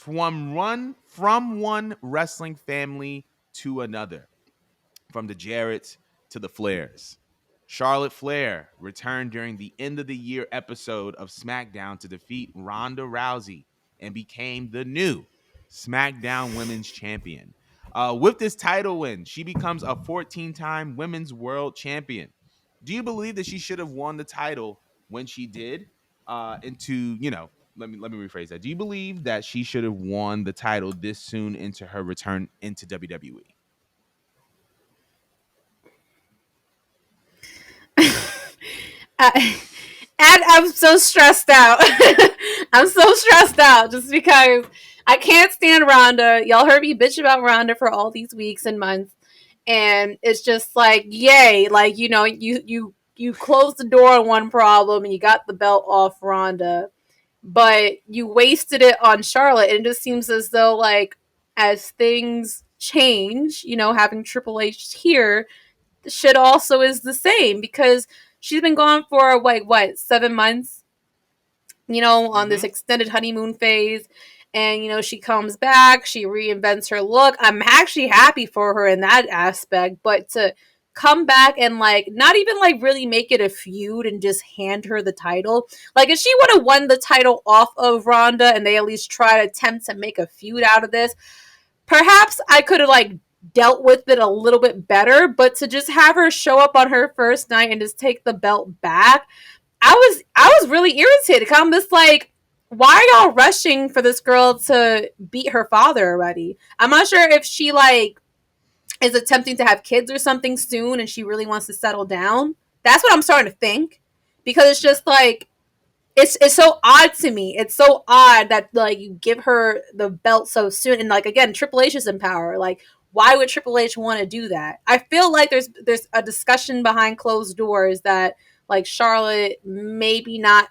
from one wrestling family to another, from the Jarretts to the Flairs. Charlotte Flair returned during the end of the year episode of SmackDown to defeat Ronda Rousey and became the new SmackDown Women's Champion. With this title win, she becomes a 14-time Women's World Champion. Do you believe that she should have won the title when she did? Let me rephrase that. Do you believe that she should have won the title this soon into her return into WWE? I, and I'm so stressed out. I'm so stressed out just because I can't stand Ronda. Y'all heard me bitch about Ronda for all these weeks and months, and it's just like, yay! Like, you closed the door on one problem and you got the belt off Ronda, but you wasted it on Charlotte. And it just seems as though, like, as things change, having Triple H here, the shit also is the same because she's been gone for like what, 7 months, on this Mm-hmm. extended honeymoon phase. And she comes back, she reinvents her look. I'm actually happy for her in that aspect, but to come back and like not even like really make it a feud and just hand her the title. Like if she would have won the title off of Ronda and they at least try to attempt to make a feud out of this, perhaps I could have like dealt with it a little bit better. But to just have her show up on her first night and just take the belt back, I was really irritated. I'm just like, why are y'all rushing for this girl to beat her father already? I'm not sure if she like is attempting to have kids or something soon and she really wants to settle down. That's what I'm starting to think. Because it's just like it's so odd to me. It's so odd that like you give her the belt so soon, and like again, Triple H is in power. Like, why would Triple H want to do that? I feel like there's a discussion behind closed doors that like Charlotte maybe not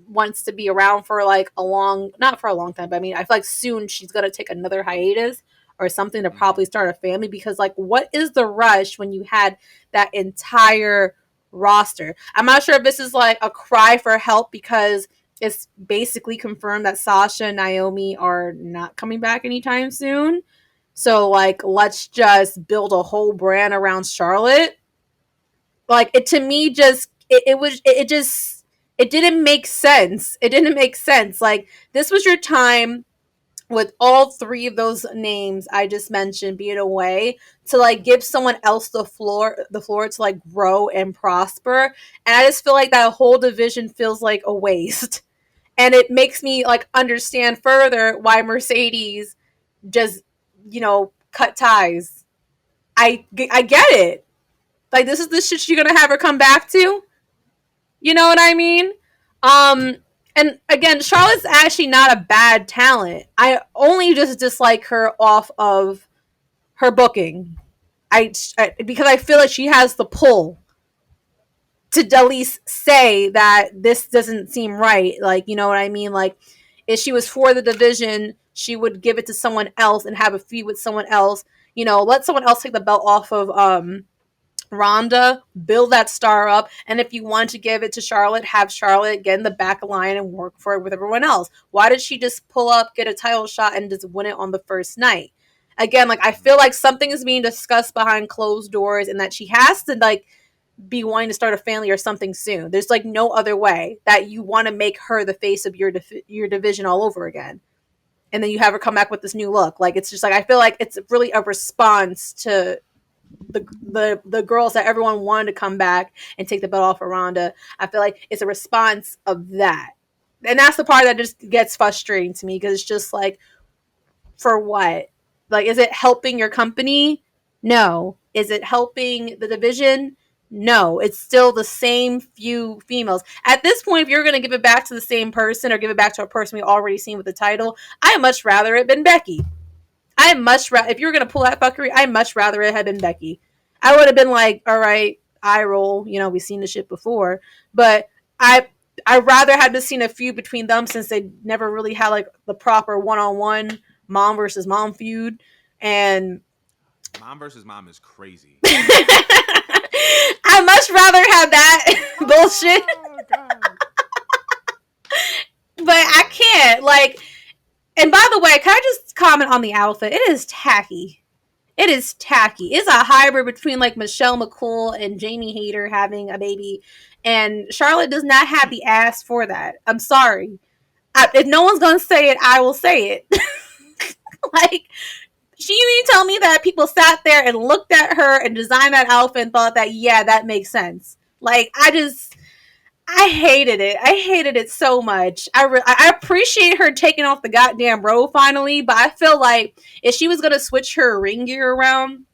wants to be around for like not for a long time, but I mean, I feel like soon she's gonna take another hiatus or something to Mm-hmm. probably start a family because like what is the rush when you had that entire roster? I'm not sure if this is like a cry for help because it's basically confirmed that Sasha and Naomi are not coming back anytime soon. So like let's just build a whole brand around Charlotte. Like it to me just it just it didn't make sense. It didn't make sense. Like this was your time with all three of those names I just mentioned being away to like give someone else the floor to like grow and prosper. And I just feel like that whole division feels like a waste. And it makes me like understand further why Mercedes just, cut ties. I get it. Like this is the shit you're gonna have her come back to. You know what I mean? Um, and again, Charlotte's actually not a bad talent. I only just dislike her off of her booking. Because I feel like she has the pull to at least say that this doesn't seem right. Like, you know what I mean? Like, if she was for the division, she would give it to someone else and have a feud with someone else. Let someone else take the belt off of Ronda, build that star up, and if you want to give it to Charlotte, have Charlotte get in the back line and work for it with everyone else. Why did she just pull up, get a title shot, and just win it on the first night? Again, like I feel like something is being discussed behind closed doors, and that she has to like be wanting to start a family or something soon. There's like no other way that you want to make her the face of your division all over again, and then you have her come back with this new look. Like it's just like I feel like it's really a response to the girls that everyone wanted to come back and take the belt off of Ronda. I feel like it's a response of that. And that's the part that just gets frustrating to me because it's just like, for what? Like, is it helping your company? No. Is it helping the division? No. It's still the same few females. At this point, if you're going to give it back to the same person or give it back to a person we already seen with the title, I'd much rather it been Becky. If you were gonna pull that fuckery, I'd much rather it had been Becky. I would have been like, all right, eye roll. We've seen this shit before, but I rather have just seen a feud between them since they never really had like the proper one-on-one mom versus mom feud. And Mom versus mom is crazy. I much rather have that bullshit. Oh God. But I can't. Like And by the way, can I just comment on the outfit? It is tacky. It is tacky. It's a hybrid between like Michelle McCool and Jamie Hayter having a baby, and Charlotte does not have the ass for that. I'm sorry. If no one's gonna say it, I will say it. Like, she you tell me that people sat there and looked at her and designed that outfit and thought that, yeah, that makes sense. Like, I hated it. I hated it so much. I appreciate her taking off the goddamn robe finally, but I feel like if she was gonna switch her ring gear around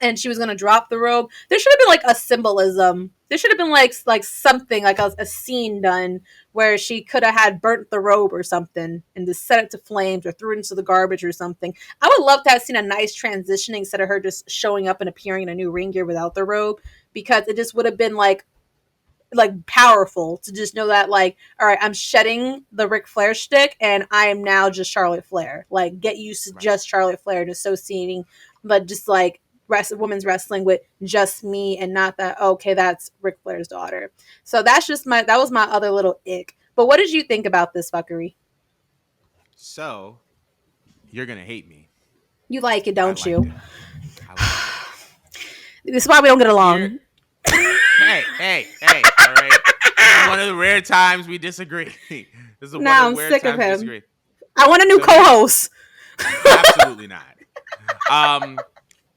and she was gonna drop the robe, there should have been like a symbolism. There should have been like something like a scene done where she could have had burnt the robe or something and just set it to flames or threw it into the garbage or something. I would love to have seen a nice transitioning instead of her just showing up and appearing in a new ring gear without the robe, because it just would have been like powerful to just know that, like, all right, I'm shedding the Ric Flair shtick and I am now just Charlotte Flair. Like, get used to Right. just Charlotte Flair and associating, but just like women's wrestling with just me and not that, okay, that's Ric Flair's daughter. So that was my other little ick. But what did you think about this fuckery? So you're gonna hate me. You like it, I don't liked you? it. I liked it. This is why we don't get Here, along. hey. All right. This is one of the rare times we disagree. This is one Now of I'm the rare sick of times we him. disagree. I want a new So here's co-host. absolutely not. Um,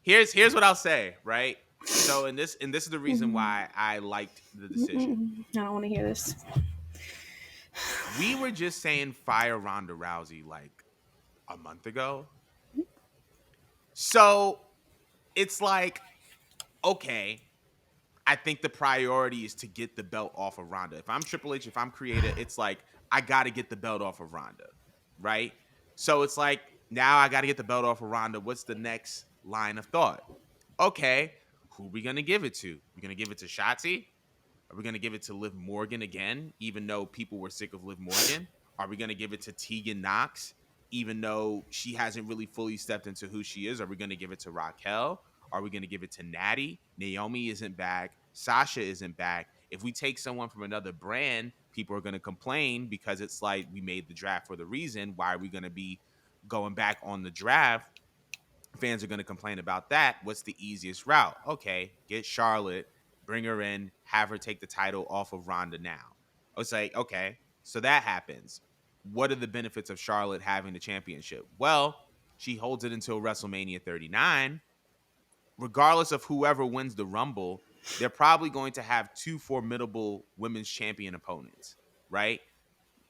here's what I'll say. Right. So and this is the reason why I liked the decision. I don't want to hear this. We were just saying fire Ronda Rousey like a month ago. So it's like, okay, I think the priority is to get the belt off of Ronda. If I'm Triple H, if I'm creator, it's like I got to get the belt off of Ronda, right? So it's like now I got to get the belt off of Ronda. What's the next line of thought? Okay, who are we gonna give it to? We're gonna give it to Shotzi. Are we going to give it to Liv Morgan again, even though people were sick of Liv Morgan? Are we going to give it to Tegan Knox, even though she hasn't really fully stepped into who she is? Are we going to give it to Raquel? Are we going to give it to Natty? Naomi isn't back. Sasha isn't back. If we take someone from another brand, people are going to complain because it's like we made the draft for the reason. Why are we going to be going back on the draft? Fans are going to complain about that. What's the easiest route? Okay, get Charlotte, bring her in, have her take the title off of Ronda now. I was like, okay, so that happens. What are the benefits of Charlotte having the championship? Well, she holds it until WrestleMania 39. Regardless of whoever wins the Rumble, they're probably going to have two formidable women's champion opponents, right?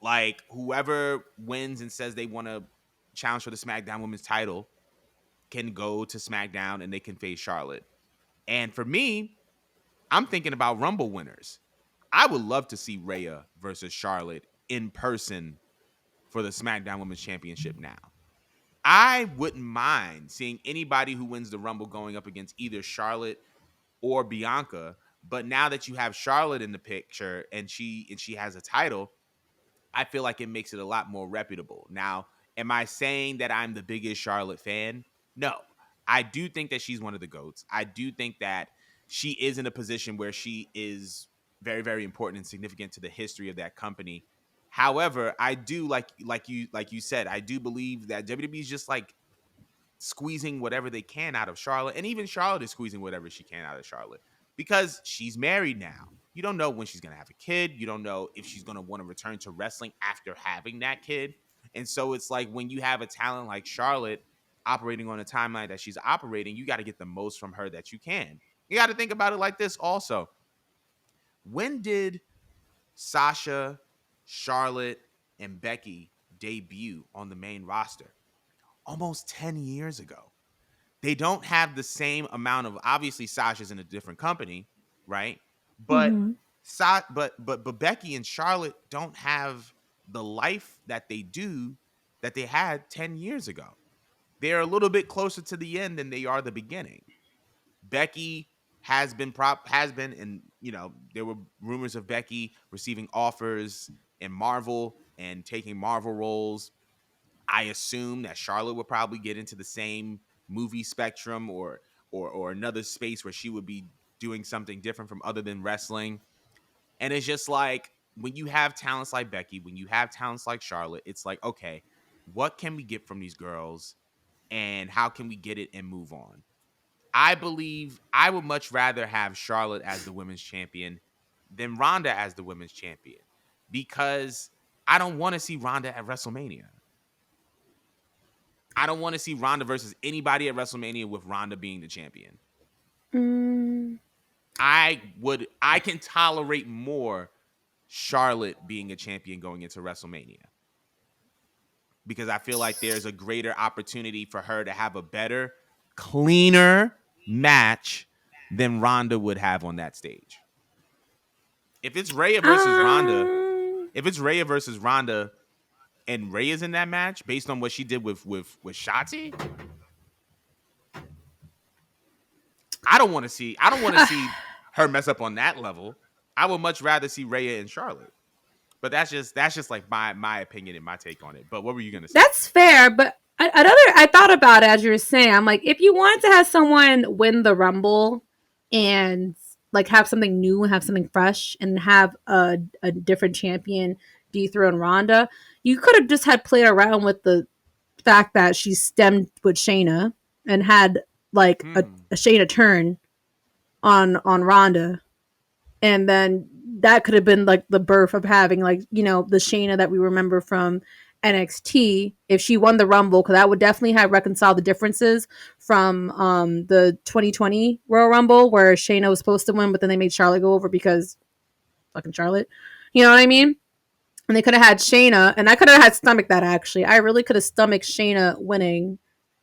Like whoever wins and says they want to challenge for the SmackDown Women's title can go to SmackDown and they can face Charlotte. And for me, I'm thinking about Rumble winners. I would love to see Rhea versus Charlotte in person for the SmackDown Women's Championship now. I wouldn't mind seeing anybody who wins the Rumble going up against either Charlotte or Bianca. But now that you have Charlotte in the picture and she has a title, I feel like it makes it a lot more reputable. Now, am I saying that I'm the biggest Charlotte fan? No. I do think that she's one of the GOATs. I do think that she is in a position where she is very, very important and significant to the history of that company. However, I do like you said, I do believe that WWE is just like squeezing whatever they can out of Charlotte. And even Charlotte is squeezing whatever she can out of Charlotte because she's married now. You don't know when she's going to have a kid. You don't know if she's going to want to return to wrestling after having that kid. And so it's like when you have a talent like Charlotte operating on a timeline that she's operating, you got to get the most from her that you can. You got to think about it like this also. When did Sasha, Charlotte, and Becky debut on the main roster? Almost 10 years ago. They don't have the same amount of, obviously Sasha's in a different company, right? But Mm-hmm. but Becky and Charlotte don't have the life that they had 10 years ago. They're a little bit closer to the end than they are the beginning. Becky has been and there were rumors of Becky receiving offers in Marvel and taking Marvel roles. I assume that Charlotte would probably get into the same movie spectrum or another space where she would be doing something different from other than wrestling. And it's just like when you have talents like Becky, when you have talents like Charlotte, it's like, okay, What can we get from these girls, and how can we get it and move on? I believe I would much rather have Charlotte as the women's champion than Ronda as the women's champion, because I don't want to see Ronda at WrestleMania. I don't want to see Ronda versus anybody at WrestleMania with Ronda being the champion. Mm. I can tolerate more Charlotte being a champion going into WrestleMania, because I feel like there's a greater opportunity for her to have a better, cleaner match than Ronda would have on that stage. If it's Rhea versus Ronda, Um, if it's Rhea versus Ronda and Rhea's in that match based on what she did with Shotzi, I don't want to see her mess up on that level. I would much rather see Rhea and Charlotte. But that's just like my opinion and my take on it. But what were you gonna say? that's fair, but I thought about it as you were saying. I'm like, if you wanted to have someone win the Rumble and like have something new and have something fresh and have a different champion dethrone Ronda, you could have just had played around with the fact that she stemmed with Shayna and had like Hmm. a Shayna turn on Ronda, and then that could have been like the birth of having like the Shayna that we remember from NXT if she won the Rumble, because that would definitely have reconciled the differences from the 2020 Royal Rumble where Shayna was supposed to win, but then they made Charlotte go over because fucking Charlotte. You know what I mean? And they could have had Shayna, and I could have had stomach that actually. I really could have stomached Shayna winning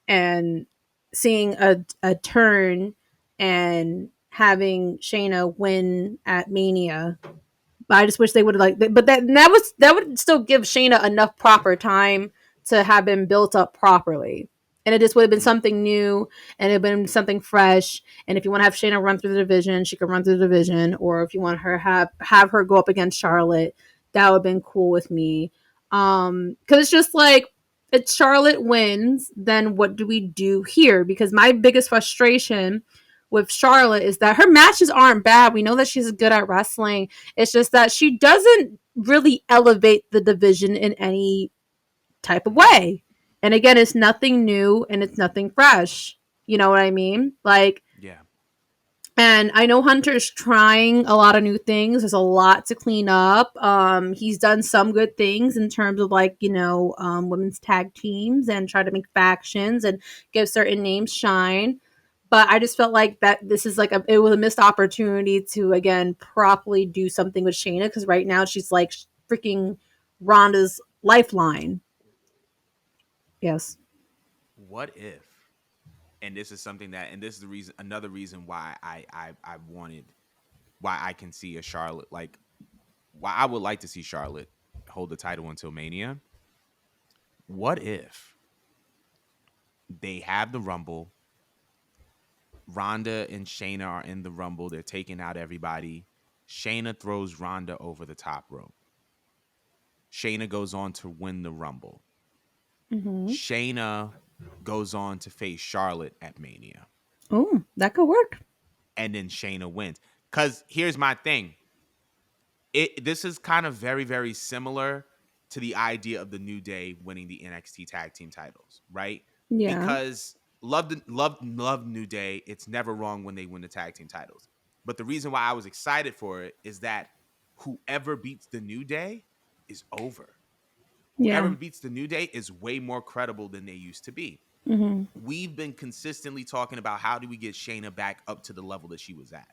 and seeing a turn and having Shayna win at Mania. But I just wish they would have but that would still give Shayna enough proper time to have been built up properly. And it just would have been Hmm. something new and it would have been something fresh. And if you want to have Shayna run through the division, she could run through the division. Or if you want her have her go up against Charlotte, that would have been cool with me. Because it's just like if Charlotte wins, then what do we do here? Because my biggest frustration with Charlotte is that her matches aren't bad. We know that she's good at wrestling. It's just that she doesn't really elevate the division in any type of Hmm. way. And again, it's nothing new and it's nothing fresh. You know what I mean? Like, Yeah. and I know Hunter's trying a lot of new things. There's a lot to clean up. He's done some good things in terms of like, women's tag teams and try to make factions and give certain names shine. But I just felt like that this is like it was a missed opportunity to again properly do something with Shayna, because right now she's like freaking Ronda's lifeline. Yes. What if? And this is something that, and this is the reason, another reason why I wanted, why I can see a Charlotte, like why I would like to see Charlotte hold the title until Mania. What if they have the Rumble? Ronda and Shayna are in the Rumble. They're taking out everybody. Shayna throws Ronda over the top rope. Shayna goes on to win the Rumble. Mm-hmm. Shayna goes on to face Charlotte at Mania. Oh, that could work. And then Shayna wins. Because here's my thing. This is kind of very, very similar to the idea of the New Day winning the NXT tag team titles, right? Yeah. Because love New Day. It's never wrong when they win the tag team titles. But the reason why I was excited for it is that whoever beats the New Day is over. Whoever Yeah. beats the New Day is way more credible than they used to be. Mm-hmm. We've been consistently talking about how do we get Shayna back up to the level that she was at.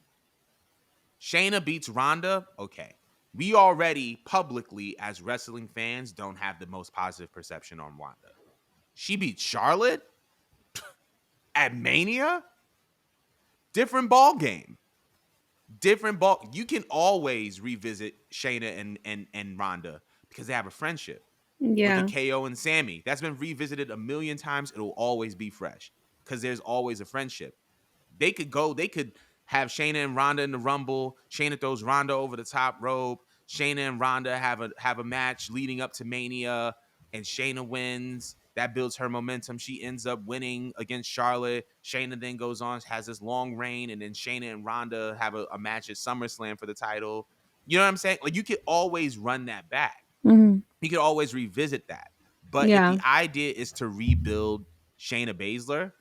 Shayna beats Ronda. Okay. We already publicly, as wrestling fans, don't have the most positive perception on Ronda. She beats Charlotte at Mania. Different ball game. Different ball. You can always revisit Shayna and Ronda because they have a friendship. Look at Yeah. KO and Sammy. That's been revisited a million times. It'll always be fresh because there's always a friendship. They could have Shayna and Ronda in the Rumble. Shayna throws Ronda over the top rope. Shayna and Ronda have a match leading up to Mania, and Shayna wins. That builds her momentum. She ends up winning against Charlotte. Shayna then goes on, has this long reign, and then Shayna and Ronda have a match at SummerSlam for the title. You know what I'm saying? Like you could always run that back. Mm-hmm. You could always revisit that. But if Yeah. the idea is to rebuild Shayna Baszler,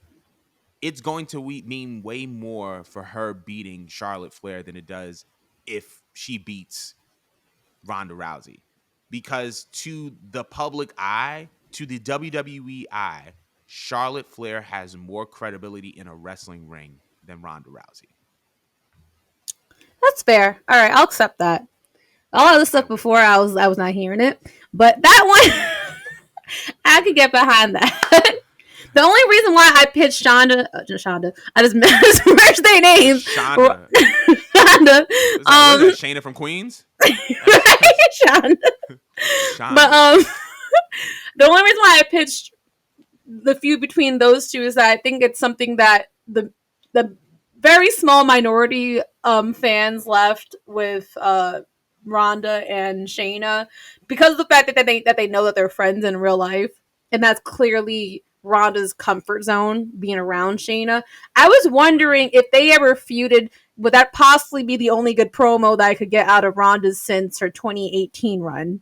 it's going to mean way more for her beating Charlotte Flair than it does if she beats Ronda Rousey. Because to the public eye, to the WWE eye, Charlotte Flair has more credibility in a wrestling ring than Ronda Rousey. That's fair. All right, I'll accept that. All of the stuff before, I was not hearing it, but that one I could get behind that. The only reason why I pitched Shonda, I just merged their names. Shonda. Shonda. What is that? Shayna from Queens? Shonda. Shonda. But the only reason why I pitched the feud between those two is that I think it's something that the very small minority fans left with Ronda and Shayna, because of the fact that they know that they're friends in real life, and that's clearly Ronda's comfort zone, being around Shayna. I was wondering if they ever feuded, would that possibly be the only good promo that I could get out of Ronda since her 2018 run?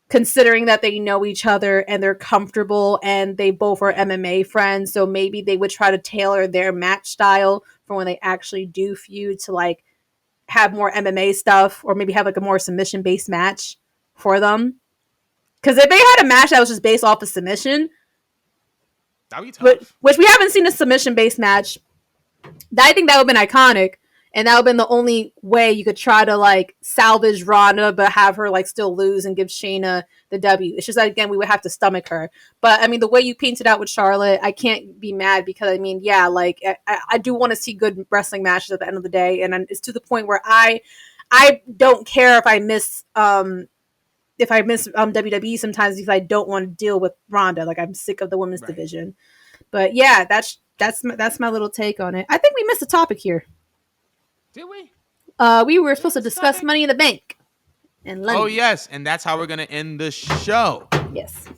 Considering that they know each other and they're comfortable and they both are MMA friends, so maybe they would try to tailor their match style for when they actually do feud to like have more MMA stuff, or maybe have like a more submission based match for them. Because if they had a match that was just based off of submission, that'd be tough. Which we haven't seen a submission based match, I think that would have been iconic. And that would have been the only way you could try to like salvage Ronda, but have her like still lose and give Shayna the W. It's just that, again, we would have to stomach her. But I mean, the way you painted out with Charlotte, I can't be mad, because I mean, yeah, like I do want to see good wrestling matches at the end of the day, and it's to the point where I don't care if I miss WWE sometimes, because I don't want to deal with Ronda. Like, I'm sick of the women's division. But yeah, that's my little take on it. I think we missed a topic here. Did we? We were supposed to discuss Money in the Bank in London. Oh yes, and that's how we're gonna end the show. Yes.